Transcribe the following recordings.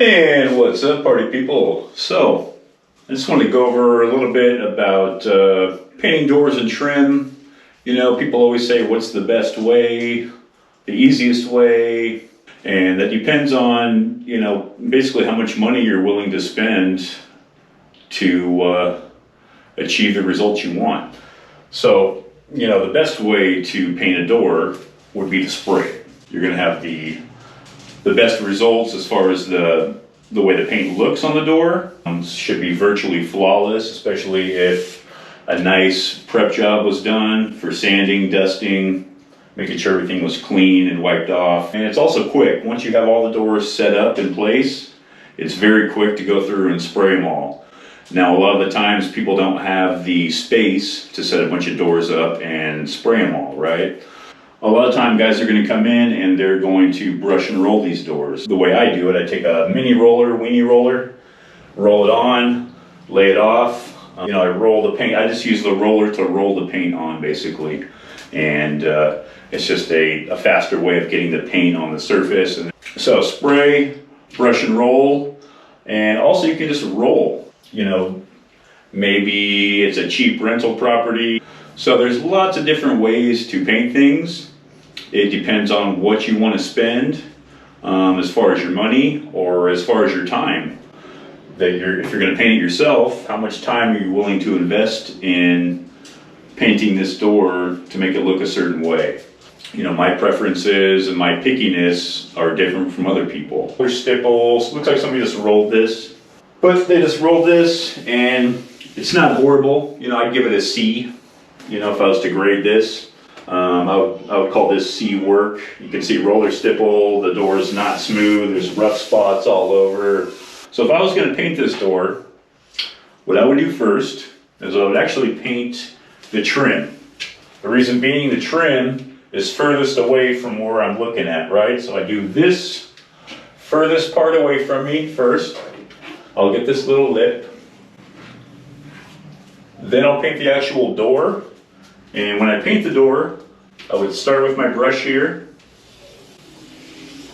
And what's up, party people? So, I just want to go over a little bit about painting doors and trim. You know, people always say, what's the best way, the easiest way? And that depends on, you know, basically how much money you're willing to spend to achieve the results you want. So, you know, the best way to paint a door would be to spray. You're going to have the best results as far as the way the paint looks on the door. Should be virtually flawless, especially if a nice prep job was done for sanding, dusting, making sure everything was clean and wiped off. And it's also quick. Once you have all the doors set up in place, it's very quick to go through and spray them all. Now, a lot of the times people don't have the space to set a bunch of doors up and spray them all, right? A lot of time guys are going to come in and they're going to brush and roll these doors. The way I do it, I take a mini roller, weenie roller, roll it on, lay it off. You know, I roll the paint. I just use the roller to roll the paint on, basically. And it's just a faster way of getting the paint on the surface. And so spray, brush and roll. And also you can just roll. You know, maybe it's a cheap rental property. So there's lots of different ways to paint things. It depends on what you want to spend as far as your money or as far as your time. If you're going to paint it yourself, how much time are you willing to invest in painting this door to make it look a certain way? You know, my preferences and my pickiness are different from other people. There's stipples. Looks like somebody just rolled this. But they just rolled this and it's not horrible. You know, I'd give it a C. You know, if I was to grade this, I would call this C work. You can see roller stipple, the door is not smooth, there's rough spots all over. So if I was going to paint this door, what I would do first is I would actually paint the trim. The reason being the trim is furthest away from where I'm looking at, right? So I do this furthest part away from me first. I'll get this little lip. Then I'll paint the actual door. And when I paint the door, I would start with my brush here,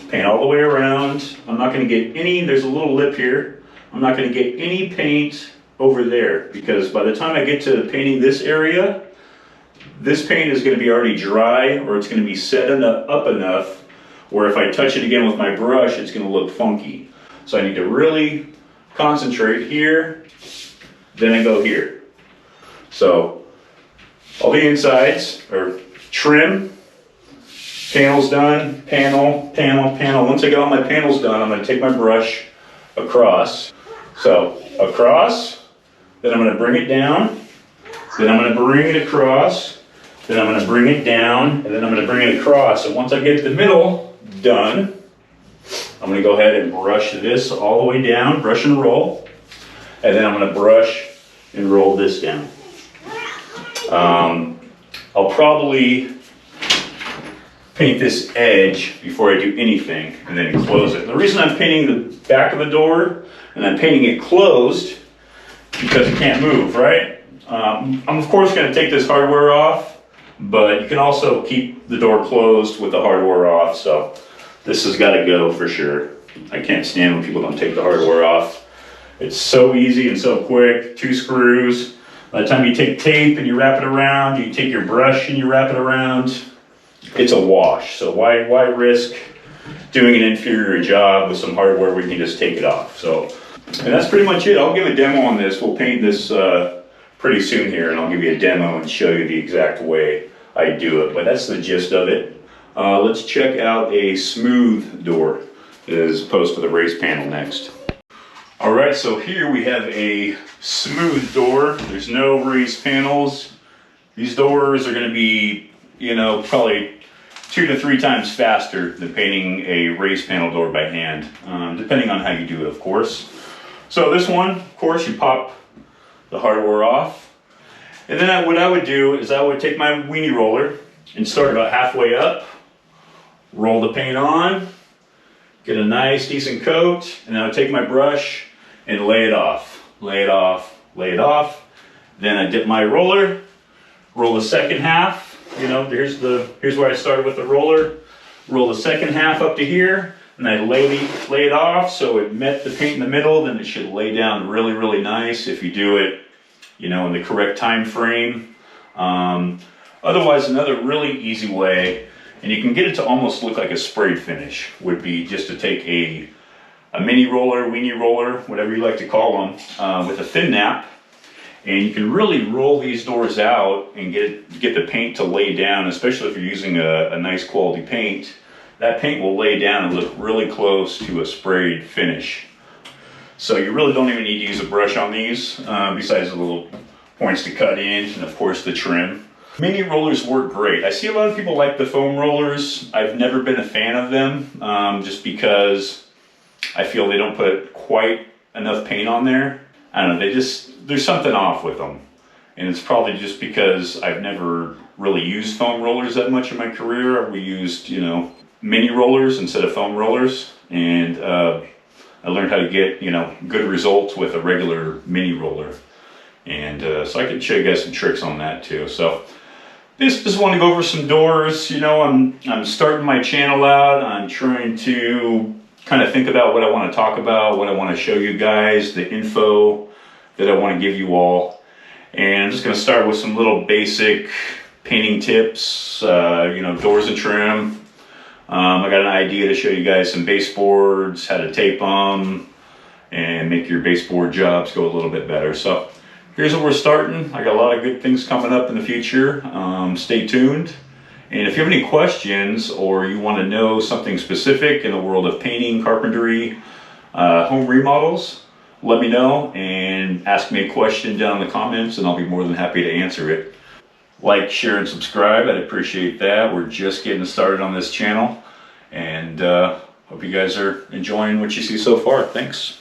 paint all the way around. I'm not going to get any, there's a little lip here, I'm not going to get any paint over there because by the time I get to painting this area, this paint is going to be already dry or it's going to be set up enough where if I touch it again with my brush, it's going to look funky. So I need to really concentrate here, then I go here. So all the insides are trim, panels done, panel, panel, panel. Once I get all my panels done, I'm going to take my brush across. So across, then I'm going to bring it down, then I'm going to bring it across, then I'm going to bring it down, and then I'm going to bring it across. And once I get the middle done, I'm going to go ahead and brush this all the way down, brush and roll, and then I'm going to brush and roll this down. I'll probably paint this edge before I do anything and then close it. The reason I'm painting the back of the door and I'm painting it closed because it can't move, right? I'm of course going to take this hardware off, but you can also keep the door closed with the hardware off, so this has got to go for sure. I can't stand when people don't take the hardware off. It's so easy and so quick, 2 screws. By the time you take tape and you wrap it around, you take your brush and you wrap it around, it's a wash. So why risk doing an inferior job with some hardware where you can just take it off? So, and that's pretty much it. I'll give a demo on this. We'll paint this pretty soon here and I'll give you a demo and show you the exact way I do it. But that's the gist of it. Let's check out a smooth door as opposed to the raised panel next. All right, so here we have a smooth door. There's no raised panels. These doors are going to be, you know, probably 2 to 3 times faster than painting a raised panel door by hand, depending on how you do it, of course. So this one, of course, you pop the hardware off. And then what I would do is I would take my weenie roller and start about halfway up, roll the paint on, get a nice, decent coat, and then I would take my brush and lay it off, lay it off, lay it off. Then I dip my roller, roll the second half. You know, here's where I started with the roller. Roll the second half up to here, and I lay it off so it met the paint in the middle, then it should lay down really, really nice if you do it, you know, in the correct time frame. Otherwise, another really easy way, and you can get it to almost look like a sprayed finish, would be just to take a mini roller, weenie roller, whatever you like to call them, with a thin nap, and you can really roll these doors out and get the paint to lay down, especially if you're using a nice quality paint. That paint will lay down and look really close to a sprayed finish. So you really don't even need to use a brush on these, besides the little points to cut in, and of course the trim. Mini rollers work great. I see a lot of people like the foam rollers. I've never been a fan of them, just because I feel they don't put quite enough paint on there. I don't know, there's something off with them. And it's probably just because I've never really used foam rollers that much in my career. We used, you know, mini rollers instead of foam rollers. And I learned how to get, you know, good results with a regular mini roller. And so I can show you guys some tricks on that too. So just want to go over some doors. You know, I'm starting my channel out. I'm trying to kind of think about what I want to talk about, what I want to show you guys, the info that I want to give you all. And I'm just going to start with some little basic painting tips, you know, doors and trim. I got an idea to show you guys some baseboards, how to tape them, and make your baseboard jobs go a little bit better. So here's where we're starting. I got a lot of good things coming up in the future. Stay tuned. And if you have any questions or you want to know something specific in the world of painting, carpentry, home remodels, let me know and ask me a question down in the comments and I'll be more than happy to answer it. Like, share, and subscribe. I'd appreciate that. We're just getting started on this channel, and hope you guys are enjoying what you see so far. Thanks.